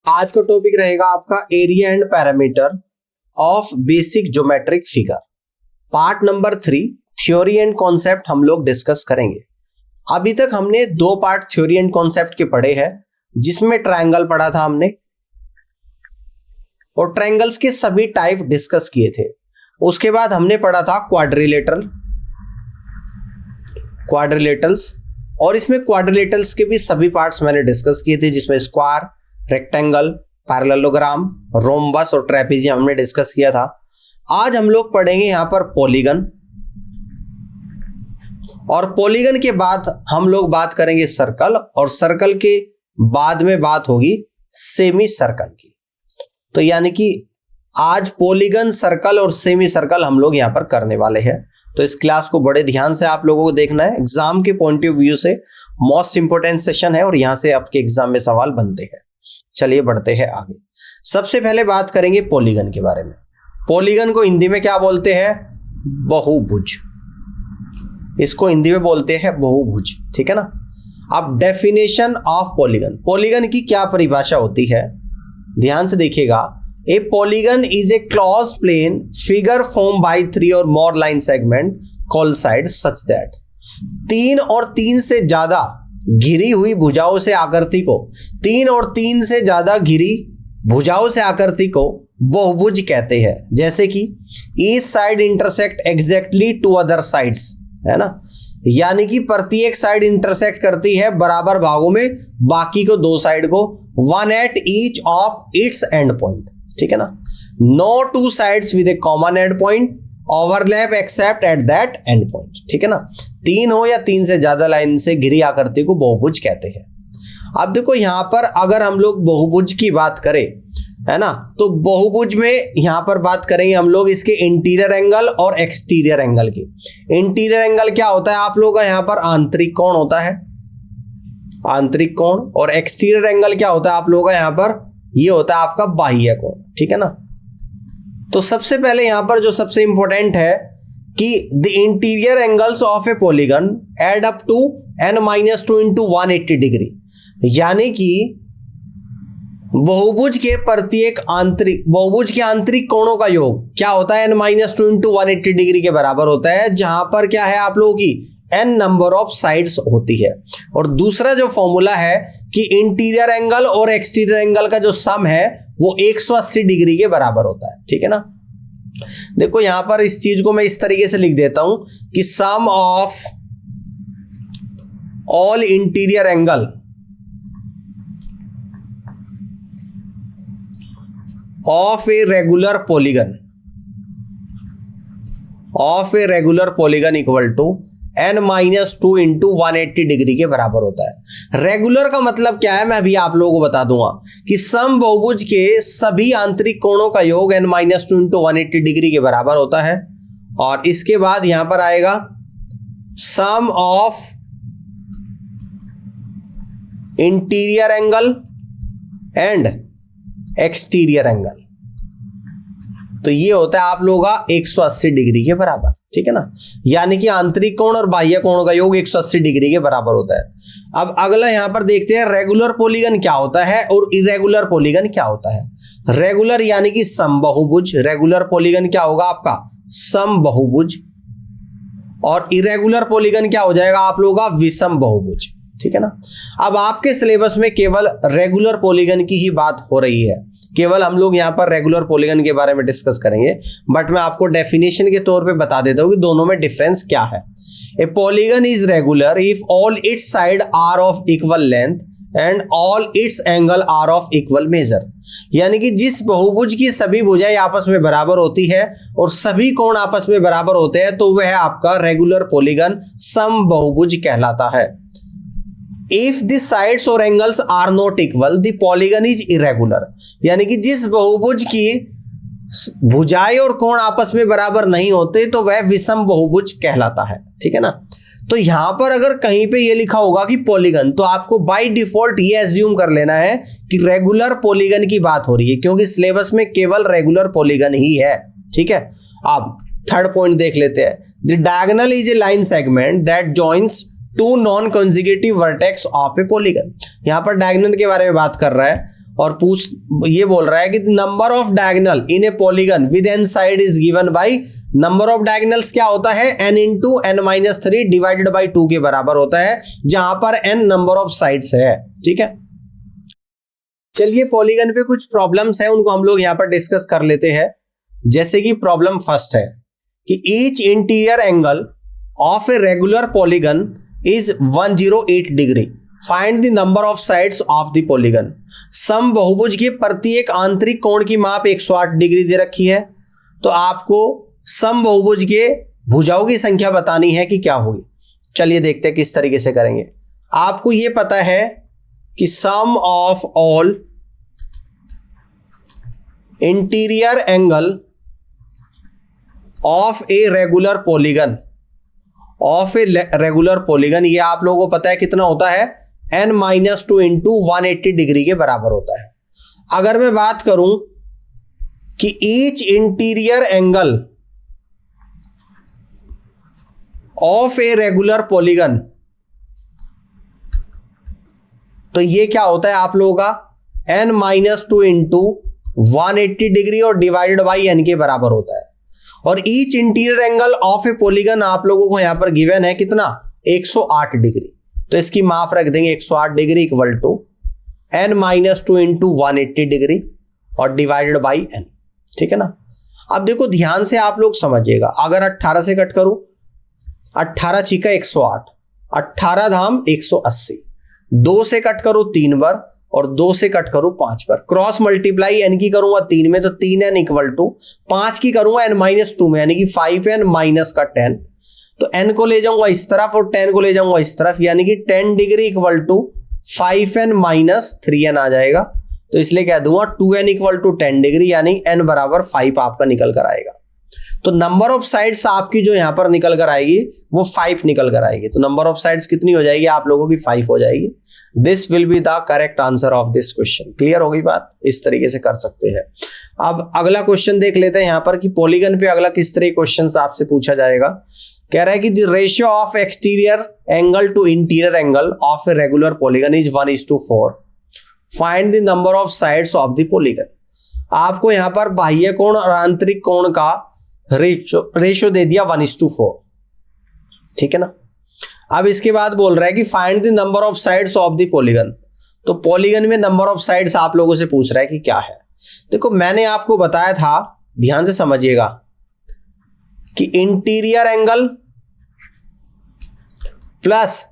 आज का टॉपिक रहेगा आपका area and parameter of basic geometric figure. Part number 3 theory and concept हम लोग डिस्कस करेंगे। अभी तक हमने 2 पार्ट थ्योरी एंड कॉन्सेप्ट के पढ़े हैं, जिसमें ट्रायंगल पढ़ा था हमने और ट्रायंगल्स के सभी टाइप डिस्कस किए थे। उसके बाद हमने पढ़ा था क्वाड्रिलेटरल्स और इसमें क्वाड्रिलेटरल्स के भी सभी पार्ट्स मैंने डिस्कस किए थे, जिसमें स्क्वायर, रेक्टेंगल, पैरेललोग्राम, रोम्बस और ट्रेपेजियम हमने डिस्कस किया था। आज हम लोग पढ़ेंगे यहां पर पॉलीगन, और पॉलीगन के बाद हम लोग बात करेंगे सर्कल, और सर्कल के बाद में बात होगी सेमी सर्कल की। तो यानी कि आज पॉलीगन, सर्कल और सेमी सर्कल हम लोग यहां पर करने वाले हैं। तो इस क्लास को बड़े ध्यान से आप लोगों को देखना है। एग्जाम के पॉइंट ऑफ व्यू से मोस्ट इंपोर्टेंट सेशन है और यहां से आपके एग्जाम में सवाल बनते हैं। चलिए बढ़ते हैं आगे। सबसे पहले बात करेंगे पॉलीगन के बारे में। पॉलीगन को हिंदी में क्या बोलते हैं? बहुभुज। इसको हिंदी में बोलते हैं बहुभुज, ठीक है ना। अब डेफिनेशन ऑफ पॉलीगन, पॉलीगन की क्या परिभाषा होती है, ध्यान से देखिएगा। A polygon is a close plane figure form by 3 और more line segment call side such that 3 और 3 से ज्यादा घिरी हुई भुजाओं से आकृति को 3 और 3 से ज्यादा घिरी भुजाओं से आकृति को बहुभुज कहते हैं। जैसे कि each side intersect exactly to other sides, है ना, यानी कि प्रत्येक साइड इंटरसेक्ट करती है बराबर भागों में बाकी को 2 साइड को, one at each of its end point, ठीक है ना। No 2 sides with a common end point overlap except at that end point, ठीक है ना। 3 हो या 3 से ज्यादा लाइन से घिरी आकृति को बहुभुज कहते हैं। अब देखो यहां पर अगर हम लोग बहुभुज की बात करें, है ना, तो बहुभुज में यहां पर बात करेंगे हम लोग इसके इंटीरियर एंगल और एक्सटीरियर एंगल की। इंटीरियर एंगल क्या होता है आप लोगों का, यहां पर आंतरिक कोण होता है, आंतरिक कोण, और एक्सटीरियर एंगल क्या होता है आप लोगों का, यहां पर ये होता है आपका बाह्य कोण, ठीक है ना। तो सबसे पहले यहां पर जो सबसे इंपॉर्टेंट है कि the interior angles of a polygon add up to n-2 into 180 degree, यानी कि बहुभुज के आंतरिक कोणों का योग क्या होता है, n-2 इंटू 180 डिग्री के बराबर होता है, जहां पर क्या है आप लोगों की n नंबर ऑफ साइड्स होती है। और दूसरा जो फॉर्मूला है कि इंटीरियर एंगल और एक्सटीरियर एंगल का जो सम है वो 180 डिग्री के बराबर होता है, ठीक है ना। देखो यहां पर इस चीज को मैं इस तरीके से लिख देता हूं कि sum of all interior angle of a regular polygon equal to n-2 into 180 degree के बराबर होता है। रेगुलर का मतलब क्या है मैं अभी आप लोगों को बता दूंगा कि सम बहुभुज के सभी आंतरिक कोणों का योग n-2 इंटू 180 डिग्री के बराबर होता है। और इसके बाद यहां पर आएगा sum of interior angle and exterior angle, तो ये होता है आप लोगों का 180 डिग्री के बराबर, ठीक है ना। यानी कि आंतरिक कोण और बाह्य कोण का योग 180 डिग्री के बराबर होता है। अब अगला यहां पर देखते हैं रेगुलर पॉलीगन क्या होता है और इरेगुलर पॉलीगन क्या होता है। रेगुलर यानी कि समबाहुभुज, रेगुलर पॉलीगन क्या होगा आपका, समबाहुभुज, और इरेगुलर पॉलीगन क्या हो जाएगा आप लोगों का, विषम बहुभुज, ठीक है ना। अब आपके सिलेबस में केवल रेगुलर पॉलीगन की ही बात हो रही है, केवल हम लोग यहाँ पर रेगुलर पॉलीगन के बारे में डिस्कस करेंगे, बट मैं आपको डेफिनेशन के तौर पे बता देता हूँ कि दोनों में डिफरेंस क्या है। A polygon is regular if all its side are of equal length and all its angle are of equal measure, यानी कि जिस बहुभुज की सभी भुजाएं आपस में बराबर होती है और सभी कोण आपस में बराबर होते हैं, तो वह आपका रेगुलर पॉलीगन समबाहुभुज कहलाता है। If the sides or angles are not equal, the polygon is irregular, यानी कि जिस बहुभुज की भुजाएं और कोण आपस में बराबर नहीं होते तो वह विषम बहुभुज कहलाता है, ठीक है ना। तो यहां पर अगर कहीं पे ये लिखा होगा कि पॉलीगन, तो आपको बाय डिफॉल्ट ये एज्यूम कर लेना है कि रेगुलर पॉलीगन की बात हो रही है, क्योंकि सिलेबस में केवल रेगुलर पॉलीगन ही है, ठीक है। अब थर्ड पॉइंट देख लेते हैं। The diagonal is a line segment that joins 2 non consecutive vertex of a polygon. यहां पर डायगोनल के बारे में बात कर रहा है और ये बोल रहा है कि number of diagonal in a polygon with n side is given by, number of diagonals क्या होता है, n into n-3 divided by 2 के बराबर होता है, जहां पर n नंबर ऑफ साइड्स है। ठीक है, चलिए पॉलीगन पे कुछ प्रॉब्लम्स है, उनको हम लोग यहां पर डिस्कस कर लेते हैं। जैसे कि प्रॉब्लम फर्स्ट है कि each interior angle of a regular polygon is 108 degree, find the number of sides of the polygon. सम बहुभुज के प्रत्येक आंतरिक कोण की माप 108 डिग्री दे रखी है, तो आपको सम बहुभुज के भुजाओं की संख्या बतानी है कि क्या होगी। चलिए देखते हैं किस तरीके से करेंगे। आपको यह पता है कि sum of all interior angle of a regular polygon, of a regular polygon, ये आप लोगों को पता है कितना होता है, n-2 इंटू 180 डिग्री के बराबर होता है। अगर मैं बात करूं कि each interior angle of a regular polygon, तो ये क्या होता है आप लोगों का n-2 इंटू 180 डिग्री और डिवाइडेड बाई n के बराबर होता है। और each interior angle of a polygon आप लोगों को यहां पर गिवन है कितना, 108 डिग्री, तो इसकी माप रख देंगे 108 degree equal to n-2 into 180 degree और डिवाइडेड बाई n। ठीक है ना। अब देखो ध्यान से आप लोग समझिएगा, अगर 18 से कट करूं, 18 छिका 108, 18 धाम 180, 2 से कट करो 3 बार और 2 से कट करूं 5 बार, क्रॉस मल्टीप्लाई n की करूंगा 3 में तो 3n इक्वल टू 5 की करूंगा n-2 में, यानी कि 5n माइनस का 10, तो n को ले जाऊंगा इस तरफ और 10 को ले जाऊंगा इस तरफ, यानी कि 10 degree equal to 5n minus 3n आ जाएगा। तो इसलिए कह दूंगा 2n इक्वल टू 10 डिग्री, यानी n बराबर 5 आपका निकल कर आएगा। तो नंबर ऑफ साइड्स आपकी जो यहां पर निकल कर आएगी वो 5 निकल कर आएगी। तो नंबर ऑफ साइड्स कितनी हो जाएगी आप लोगों की, 5 हो जाएगी। This will be the correct answer of this question. Clear हो गई बात, इस तरीके से कर सकते हैं। अब अगला क्वेश्चन देख लेते हैं यहां पर कि पॉलीगन पे अगला किस तरह क्वेश्चन आपसे पूछा जाएगा। कह रहा है कि the ratio of exterior angle two interior angle of a regular polygon is 1:4, find the number of sides of the polygon. आपको यहां पर बाह्य कोण और आंतरिक कोण का रेशियो दे दिया 1:4। ठीक है ना। अब इसके बाद बोल रहा है कि find the number of sides of the polygon. तो पॉलीगन में नंबर ऑफ साइड्स आप लोगों से पूछ रहा है कि क्या है। देखो मैंने आपको बताया था, ध्यान से समझिएगा, कि interior angle plus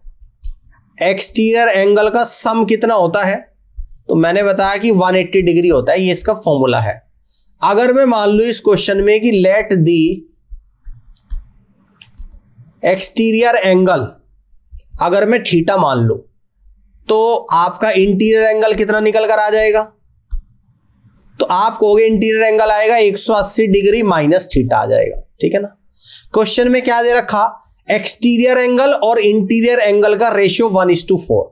exterior angle का सम कितना होता है, तो मैंने बताया कि 180 डिग्री होता है। ये इसका फॉर्मूला है। अगर मैं मान लूं इस क्वेश्चन में कि लेट दी एक्सटीरियर एंगल, अगर मैं थीटा मान लूं, तो आपका इंटीरियर एंगल कितना निकल कर आ जाएगा, तो आप कहोगे इंटीरियर एंगल आएगा 180 डिग्री माइनस थीटा आ जाएगा। ठीक है ना। क्वेश्चन में क्या दे रखा, एक्सटीरियर एंगल और इंटीरियर एंगल का रेशियो 1:4,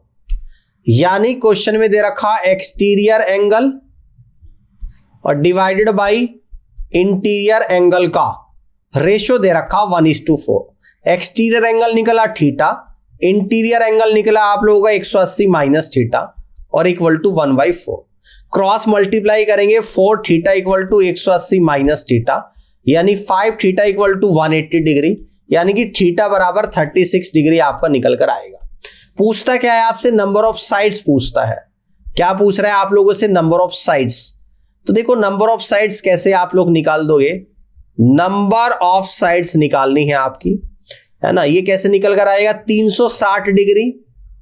यानी क्वेश्चन में दे रखा एक्सटीरियर एंगल और डिवाइडेड बाय इंटीरियर एंगल का रेशियो दे रखा 1:4। एक्सटीरियर एंगल निकला थीटा, इंटीरियर एंगल निकला आप लोगों का 180 माइनस थीटा और इक्वल टू 1/4। क्रॉस मल्टीप्लाई करेंगे 4 theta equal to 180 minus theta, यानी 5 थीटा इक्वल टू 180 डिग्री, यानी कि थीटा बराबर 36 डिग्री आपका निकल कर आएगा। पूछता क्या है आपसे, नंबर ऑफ साइड्स पूछता है। क्या पूछ रहा है आप लोगों से, नंबर ऑफ साइड्स। तो देखो नंबर ऑफ साइड्स कैसे आप लोग निकाल दोगे, नंबर ऑफ साइड्स निकालनी है आपकी, है ना। ये कैसे निकल कर आएगा, 360 डिग्री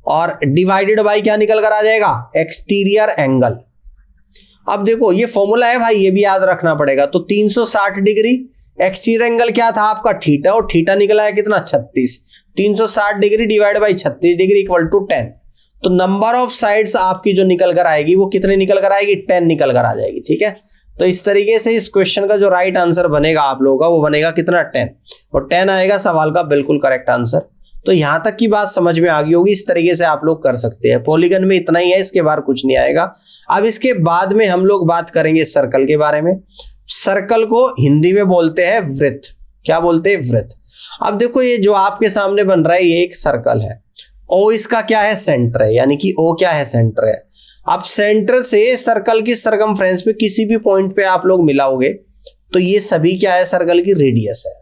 और डिवाइडेड बाय क्या निकल कर आ जाएगा, एक्सटीरियर एंगल। अब देखो ये फॉर्मूला है भाई, ये भी याद रखना पड़ेगा। तो 360 डिग्री, एक्सटीरियर एंगल क्या था आपका थीटा, और थीटा निकला है कितना 36, 360 degree divide by 36 degree equal to 10। तो नंबर ऑफ साइड्स आपकी जो निकल कर आएगी वो कितने निकल कर आएगी, 10 निकल कर आ जाएगी। ठीक है। तो इस तरीके से इस क्वेश्चन का जो राइट आंसर बनेगा आप लोगों का, वो बनेगा कितना, 10, और 10 आएगा सवाल का बिल्कुल करेक्ट आंसर। तो यहां तक की बात समझ में आ गई होगी। इस तरीके से आप लोग कर सकते हैं। पॉलीगन में इतना ही है, इसके बाहर कुछ नहीं आएगा। अब इसके बाद में हम लोग बात करेंगे सर्कल के बारे में। सर्कल को हिंदी में बोलते हैं वृत्त। क्या बोलते हैं, वृत्त। अब देखो ये जो आपके सामने बन रहा है ये एक सर्कल है। ओ इसका क्या है, सेंटर है, यानी कि ओ क्या है, सेंटर है। अब सेंटर से सर्कल की सरकमफ्रेंस पे किसी भी पॉइंट पे आप लोग मिलाओगे तो ये सभी क्या है, सर्कल की रेडियस है।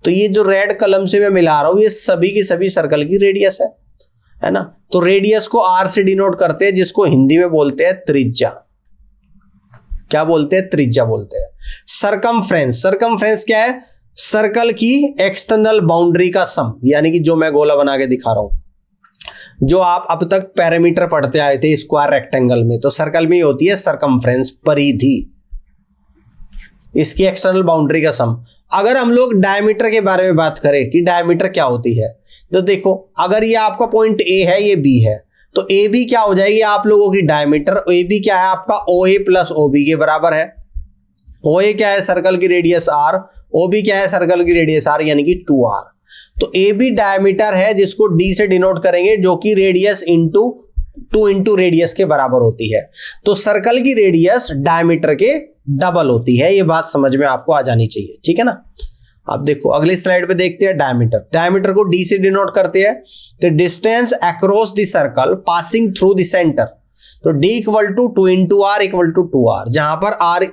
तो ये जो रेड कलम से मैं मिला रहा हूं ये सभी की सभी सर्कल की रेडियस है ना। तो रेडियस को आर से डिनोट करते हैं, जिसको हिंदी में बोलते हैं त्रिज्या। क्या बोलते हैं? त्रिज्या बोलते हैं। सरकमफ्रेंस, सरकमफ्रेंस क्या है? सर्कल की एक्सटर्नल बाउंड्री का सम, यानी कि जो मैं गोला बना के दिखा रहा हूं, जो आप अब तक पैरामीटर पढ़ते आए थे स्क्वायर रेक्टेंगल में, तो सर्कल में होती है सरकमफ्रेंस, परिधि, इसकी एक्सटर्नल बाउंड्री का सम। अगर हम लोग डायमीटर के बारे में बात करें कि डायमीटर क्या होती है, तो देखो अगर ये आपका पॉइंट ए है, ये बी है, तो ए बी क्या हो जाएगी आप लोगों की डायमीटर। ए बी क्या है आपका? ओ ए प्लस ओ बी के बराबर है। ओ ए क्या है? सर्कल की रेडियस आर। ओ बी क्या है? सर्कल की रेडियस आर, यानी कि 2r। तो ए बी डायमीटर है जिसको डी से डिनोट करेंगे, जो कि रेडियस इंटू 2 इंटू रेडियस के बराबर होती है। तो सर्कल की रेडियस डायमीटर के डबल होती है, ये बात समझ में आपको आ जानी चाहिए, ठीक है ना। अब देखो अगली स्लाइड पे देखते हैं डायमीटर। डायमीटर को डी से डिनोट करते हैं, तो distance across the circle passing through the centre. तो D equal to 2 into R equal to 2r, जहां पर r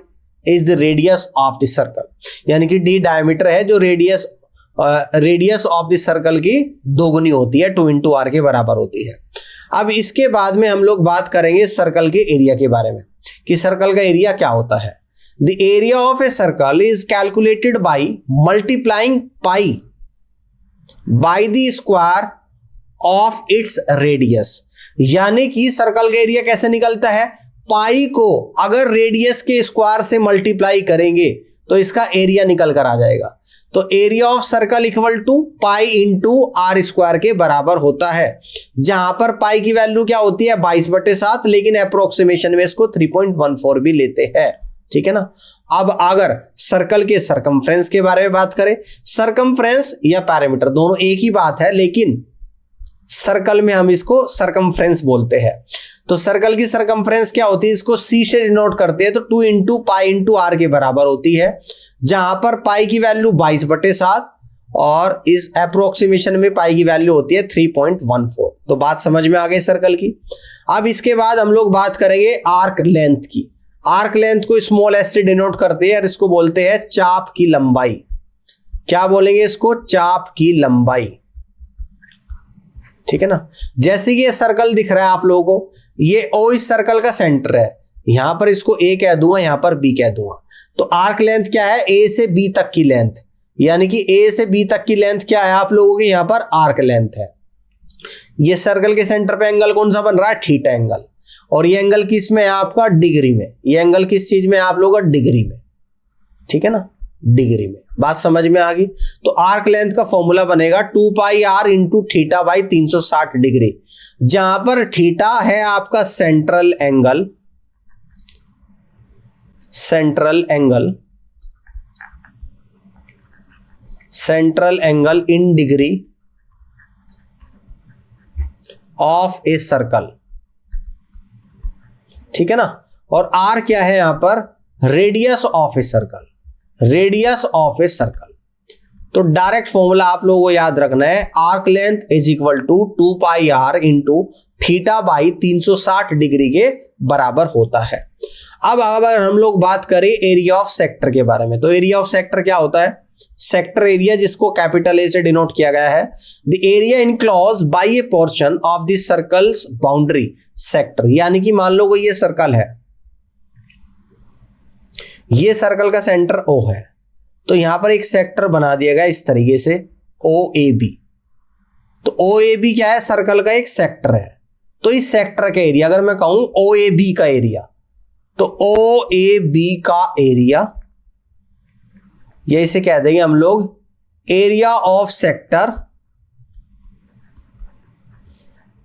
is the radius of the circle, यानी कि डी डायमीटर है जो रेडियस ऑफ द सर्कल की दोगुनी होती है, 2 इंटू आर के बराबर होती है। अब इसके बाद में हम लोग बात करेंगे सर्कल के एरिया के बारे में कि सर्कल का एरिया क्या होता है। The area of a circle is calculated by multiplying pi by the square of its radius, यानी कि सर्कल का एरिया कैसे निकलता है? पाई को अगर रेडियस के स्क्वायर से मल्टीप्लाई करेंगे तो इसका एरिया निकल कर आ जाएगा। तो area of circle equal to pi into r square के बराबर होता है, जहां पर पाई की वैल्यू क्या होती है? 22/7, लेकिन अप्रोक्सीमेशन में इसको 3.14 भी लेते हैं, ठीक है ना। अब अगर सर्कल के सरकमफ्रेंस के बारे में बात करें, सरकमफ्रेंस या पैरामीटर दोनों एक ही बात है, लेकिन सर्कल में हम इसको सरकमफ्रेंस बोलते हैं। तो सर्कल की सरकमफ्रेंस क्या होती है? इसको सी से डिनोट करते हैं, तो 2 इंटू पाई इंटू आर के बराबर होती है, जहां पर पाई की वैल्यू 22/7 और इस अप्रोक्सीमेशन में पाई की वैल्यू होती है 3.14। तो बात समझ में आ गई सर्कल की। अब इसके बाद हम लोग बात करेंगे आर्क लेंथ की। आर्क लेंथ को स्मॉल एस से डिनोट करते हैं और इसको बोलते हैं चाप की लंबाई। क्या बोलेंगे इसको? चाप की लंबाई, ठीक है ना। जैसे कि ये सर्कल दिख रहा है आप लोगों को, ये ओ इस सर्कल का सेंटर है, यहां पर इसको ए कह दूंगा, यहां पर बी कह दूंगा। तो आर्क लेंथ क्या है? ए से बी तक की लेंथ, यानी कि ए से बी तक की लेंथ क्या है आप लोगों की? यहां पर आर्क लेंथ है। ये सर्कल के सेंटर पे एंगल कौन सा बन रहा है? Theta angle. और ये एंगल किस में है आपका? डिग्री में। ये एंगल किस चीज में है आप लोगों का? डिग्री में, ठीक है ना, डिग्री में। बात समझ में आ गई। तो आर्क लेंथ का फॉर्मूला बनेगा 2 pi R into theta by 360 degree, जहां पर थीटा है आपका central angle, central angle in degree of a circle, ठीक है ना। और आर क्या है यहां पर? Radius of a circle, radius of a circle. तो डायरेक्ट फॉर्मूला आप लोगों को याद रखना है, arc length is equal to 2 pi R into theta by 360 degree के बराबर होता है। अब अगर हम लोग बात करें एरिया ऑफ सेक्टर के बारे में, तो एरिया ऑफ सेक्टर क्या होता है? सेक्टर एरिया, जिसको कैपिटल ए से डिनोट किया गया है, the area enclose by A portion of the circles boundary sector. यानी कि मान लो कोई ये सर्कल है, ये सर्कल का सेंटर O है, तो यहां पर एक सेक्टर बना दिया गया इस तरीके से OAB। तो OAB क्या है? सर्कल का एक सेक्टर है। तो इस सेक्टर का एरिया अगर मैं कहूं OAB का एरिया, तो OAB का एरिया, ये इसे कह देंगे हम लोग area of sector,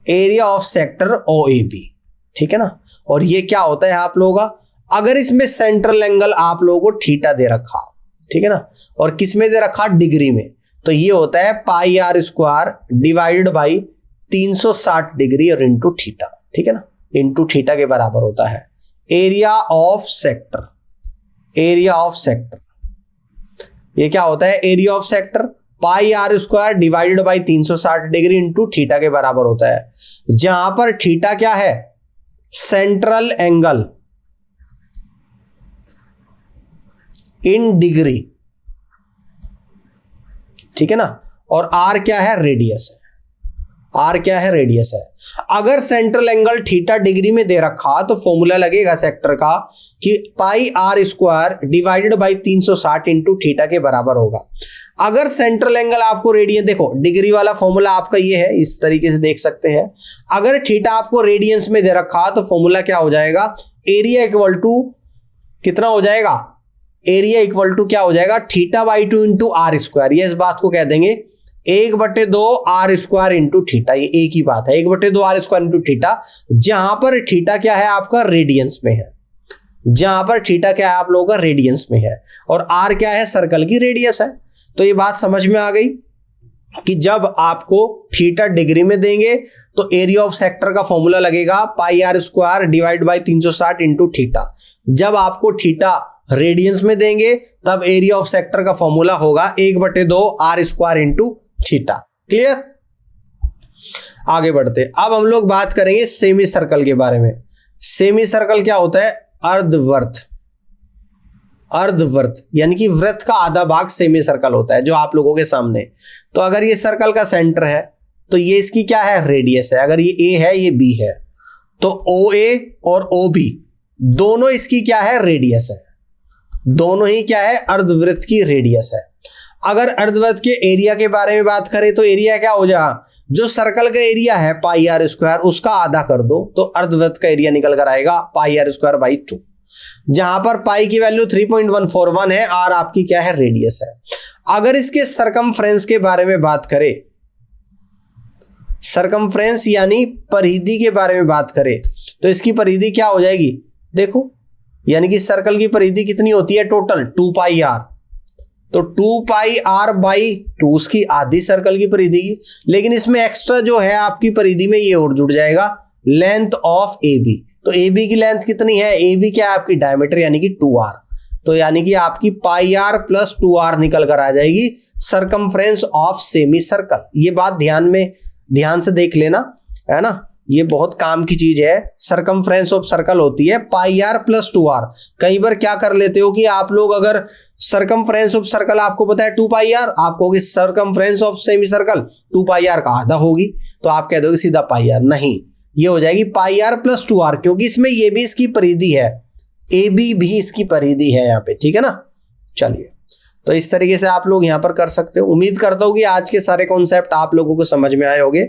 area of sector OAB, ठीक है ना। और ये क्या होता है आप लोगों का? अगर इसमें सेंट्रल एंगल आप लोगों को थीटा दे रखा, ठीक है ना, और किस में दे रखा? डिग्री में, तो ये होता है pi R square divided by 360 degree और इंटू थीटा, ठीक है ना, इंटू थीटा के बराबर होता है area of sector. Area of sector ये क्या होता है? Area of sector pi R square divided by 360 degree into theta के बराबर होता है, जहां पर थीटा क्या है? सेंट्रल एंगल इन डिग्री, ठीक है ना, और आर क्या है, रेडियस है, आर क्या है, रेडियस है। अगर सेंट्रल एंगल थीटा डिग्री में दे रखा तो फॉर्मूला लगेगा सेक्टर का कि pi R square divided by 360 into theta के बराबर होगा। अगर सेंट्रल एंगल आपको रेडियन, देखो डिग्री वाला फॉर्मूला आपका ये है, इस तरीके से देख सकते हैं। अगर थीटा आपको रेडियंस में दे रखा तो फॉर्मूला क्या हो जाएगा, एरिया इक्वल टू कितना हो जाएगा, एरिया इक्वल टू क्या हो जाएगा, theta by 2 into r square. ये इस बात को कह देंगे 1/2 आर स्क्वायर इंटू थीटा, ये एक ही बात है, 1/2 आर स्क्वायर इंटू थीटा। जहां पर थीटा क्या है आपका, रेडियंस में है, जहां पर थीटा क्या है आप लोगों का, रेडियंस में है, और आर क्या है, सर्कल की रेडियस है। तो ये बात समझ में आ गई कि जब आपको थीटा डिग्री में देंगे तो एरिया ऑफ सेक्टर का फॉर्मूला लगेगा pi R square divide by 360 into theta. जब आपको थीटा रेडियंस में देंगे तब एरिया ऑफ सेक्टर का फॉर्मूला होगा 1/2 R square into theta. Clear, आगे बढ़ते। अब हम लोग बात करेंगे सेमी सर्कल के बारे में। सेमी सर्कल क्या होता है, अर्धवृत्त, अर्धवृत्त यानी कि वृत्त का आधा भाग सेमी सर्कल होता है जो आप लोगों के सामने। तो अगर ये सर्कल का सेंटर है तो ये इसकी क्या है, रेडियस है। अगर ये ए है, ये बी है, तो ओ ए और ओ बी दोनों इसकी क्या है, रेडियस है, दोनों ही क्या है, अर्धवृत्त की रेडियस है। अगर अर्धवृत्त के एरिया के बारे में बात करें तो एरिया क्या हो जाएगा, जो सर्कल का एरिया है पाई आर स्क्वायर उसका आधा कर दो तो अर्धवृत्त का एरिया निकल कर आएगा पाई आर स्क्वायर बाई 2, जहां पर पाई की वैल्यू 3.141 है, आर आपकी क्या है, रेडियस है। अगर इसके सरकमफ्रेंस के बारे में बात करें, सरकमफ्रेंस यानी परिधि के बारे में बात करें तो इसकी परिधि क्या हो जाएगी, देखो यानी कि सर्कल की परिधि कितनी होती है टोटल, 2 पाई आर। तो 2 पाई आर बाई 2 उसकी आधी सर्कल की परिधि की, लेकिन इसमें एक्स्ट्रा जो है आपकी परिधि में ये और जुड़ जाएगा, लेंथ ऑफ ए बी। तो ए बी की लेंथ कितनी है, ए बी क्या है आपकी, डायमीटर यानी कि 2r। तो यानी कि आपकी पाई आर प्लस 2r निकल कर आ जाएगी सरकमफ्रेंस ऑफ सेमी सर्कल। ये बात ध्यान से देख लेना, है ना, ये बहुत काम की चीज है। सरकमफ्रेंस ऑफ सर्कल होती है पाई आर प्लस 2r। कई बार क्या कर लेते हो कि आप लोग अगर सरकमफ्रेंस ऑफ सर्कल आपको पता है 2 पाई आर, आप कहोगे circumference of semi circle 2 pi r का आधा होगी, तो आप कह दोगे सीधा पाई आर। नहीं, ये हो जाएगी पाई आर प्लस 2r, क्योंकि इसमें ये भी इसकी परिधि है, ए बी भी इसकी परिधि है यहाँ पे, ठीक है ना। चलिए, तो इस तरीके से आप लोग यहाँ पर कर सकते हो। उम्मीद करता हूँ कि आज के सारे कॉन्सेप्ट आप लोगों को समझ में आए होंगे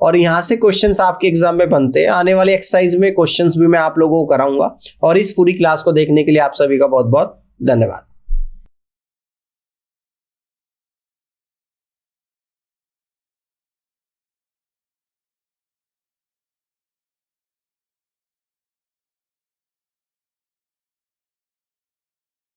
और यहाँ से क्वेश्चंस आपके एग्जाम में बनते हैं। आने वाले एक्सरसाइज में क्वेश्चंस भी मैं आप लोगों को कराऊंगा। और इस पूरी क्लास को देखने के लिए आप सभी का बहुत बहुत धन्यवाद।